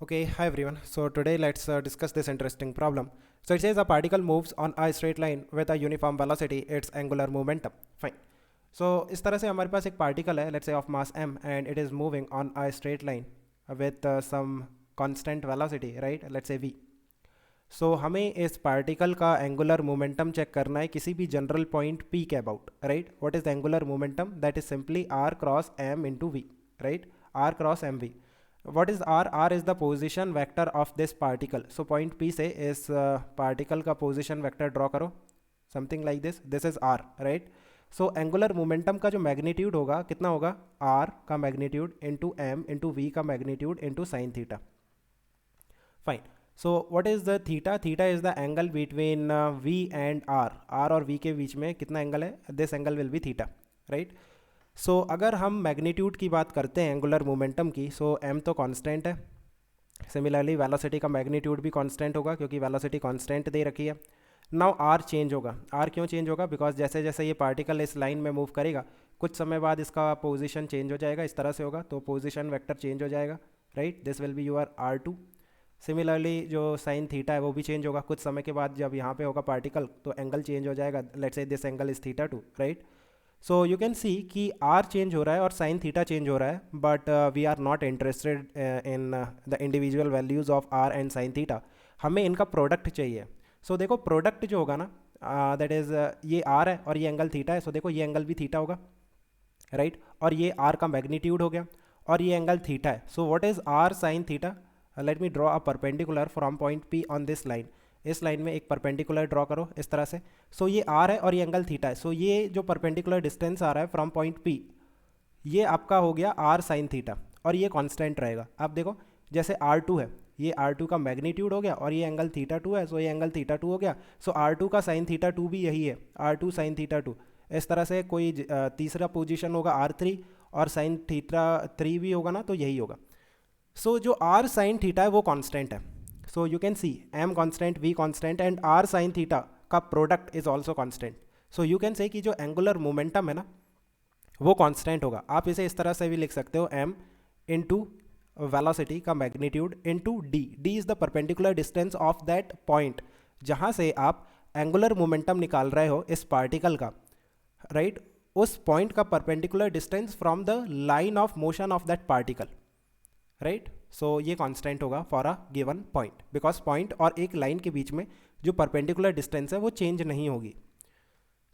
Okay, hi everyone. So today let's discuss this interesting problem. So it says a particle moves on a straight line with a uniform velocity, its angular momentum. Fine. So इस तरह से हमारे पास एक particle है, let's say of mass m, and it is moving on a straight line with some constant velocity, right? Let's say v. So हमें इस particle का angular momentum check करना है किसी भी general point p के about, right? What is the angular momentum? That is simply r cross m into v, right? r cross mv. What is r? R is the position vector of this particle. So point P से इस particle का position vector draw करो, something like this. This is r, right? So angular momentum का जो magnitude होगा कितना होगा? r का magnitude into m into v का magnitude into sin theta. Fine. So what is the theta? Theta is the angle between v and r. r और v के बीच में कितना angle है? This angle will be theta, right? सो अगर हम magnitude की बात करते हैं एंगुलर मोमेंटम की, सो m तो कांस्टेंट है. सिमिलरली वेलोसिटी का मैग्नीट्यूड भी कांस्टेंट होगा क्योंकि वेलोसिटी कांस्टेंट दे रखी है. नाउ r चेंज होगा. r क्यों चेंज होगा? बिकॉज जैसे जैसे ये पार्टिकल इस लाइन में मूव करेगा कुछ समय बाद इसका पोजीशन चेंज हो जाएगा. इस तरह से होगा तो पोजीशन वेक्टर चेंज हो जाएगा, right? This will be your r2. Similarly जो साइन थीटा है वो भी चेंज होगा कुछ समय के बाद. जब यहाँ पे होगा पार्टिकल तो एंगल चेंज हो जाएगा. Let's say this angle is theta 2, right? So you can सी कि r चेंज हो रहा है और साइन थीटा चेंज हो रहा है, but we are not interested in the individual values of r and sine theta. हमें इनका प्रोडक्ट चाहिए. सो देखो प्रोडक्ट जो होगा ना, दैट इज़ ये r है और ये एंगल थीटा है. सो देखो ये एंगल भी थीटा होगा, राइट? और ये r का मैग्नीट्यूड हो गया और ये एंगल थीटा है. So what is r sine theta? Let me draw a perpendicular from point p on this line. इस लाइन में एक परपेंडिकुलर ड्रॉ करो इस तरह से. सो ये r है और ये एंगल थीटा है. सो ये जो परपेंडिकुलर डिस्टेंस आ रहा है फ्रॉम पॉइंट p, ये आपका हो गया r साइन थीटा और ये कांस्टेंट रहेगा. आप देखो जैसे r2 है, ये r2 का मैग्नीट्यूड हो गया और ये एंगल थीटा 2 है. सो ये एंगल थीटा 2 हो गया. सो r2 का साइन थीटा 2 भी यही है, r2 साइन थीटा 2. इस तरह से कोई तीसरा पोजीशन होगा r3 और साइन थीटा 3 भी होगा ना, तो यही होगा. सो जो r साइन थीटा है वो कांस्टेंट है. So you can see m constant, v constant and r sine theta का product is also constant. So you can say कि जो एंगुलर मोमेंटम है ना वो कांस्टेंट होगा. आप इसे इस तरह से भी लिख सकते हो, m इंटू वेलोसिटी का magnitude into d. d is the perpendicular distance of that point जहाँ से आप एंगुलर मोमेंटम निकाल रहे हो इस पार्टिकल का, राइट? उस पॉइंट का perpendicular distance from the line of motion of that particle, right? So ये कांस्टेंट होगा for a given point, because point और एक लाइन के बीच में जो परपेंडिकुलर डिस्टेंस है वो चेंज नहीं होगी.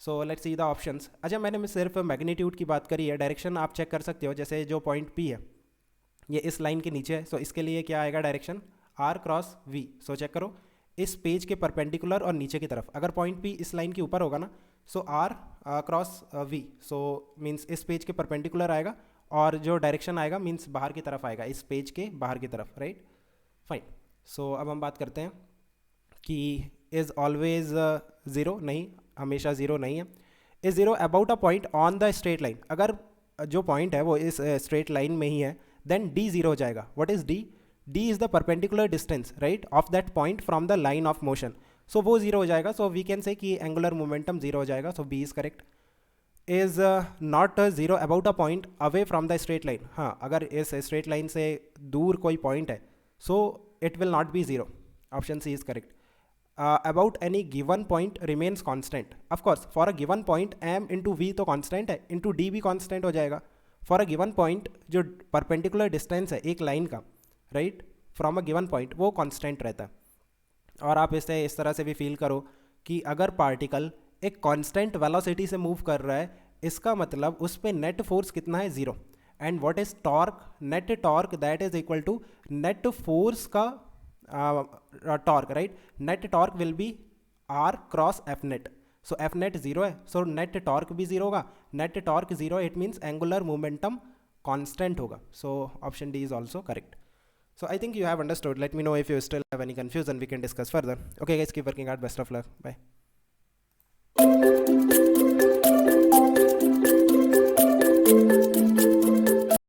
So let's see the options. अच्छा, मैंने सिर्फ मैग्नीट्यूड की बात करी है. डायरेक्शन आप चेक कर सकते हो. जैसे जो पॉइंट P है ये इस लाइन के नीचे है. सो इसके लिए क्या आएगा direction? r cross v. So check करो इस पेज के परपेंडिकुलर और नीचे की तरफ. अगर पॉइंट P इस लाइन के ऊपर होगा ना, सो r cross v. So means इस पेज के परपेंडिकुलर आएगा और जो डायरेक्शन आएगा मीन्स बाहर की तरफ आएगा, इस पेज के बाहर की तरफ, राइट? फाइन. सो अब हम बात करते हैं कि इज़ ऑलवेज ज़ीरो. नहीं, हमेशा ज़ीरो नहीं है. Is zero about a point on the straight line. अगर जो पॉइंट है वो इस स्ट्रेट लाइन में ही है देन d ज़ीरो हो जाएगा. What is d? d is the perpendicular distance, right, of that point from the line of motion. So वो ज़ीरो हो जाएगा. सो वी कैन से कि एंगुलर मोमेंटम ज़ीरो हो जाएगा. सो b is correct. Is not zero about a point away from the straight line. हाँ, अगर इस straight line से दूर कोई पॉइंट है so it will not be zero. Option C is correct. About any given point remains constant. Of course for a given point m into V तो constant है, into D भी कॉन्स्टेंट हो जाएगा. For a given point जो perpendicular distance है एक line का, right, from a given point वो कॉन्स्टेंट रहता है. और आप इसे इस तरह से भी फील करो कि अगर पार्टिकल एक कांस्टेंट वेलोसिटी से मूव कर रहा है, इसका मतलब उस पर नेट फोर्स कितना है? Zero. And what is torque? Net torque that is equal to net force का torque, right? Net torque will be r cross F net. So F net zero है, सो नेट टॉर्क भी zero होगा. Net torque zero, it means angular momentum constant होगा. So option D is also correct. So I think you have understood. Let me know if you still have any confusion. We can discuss further. Okay guys, keep working hard. Best of luck. Bye.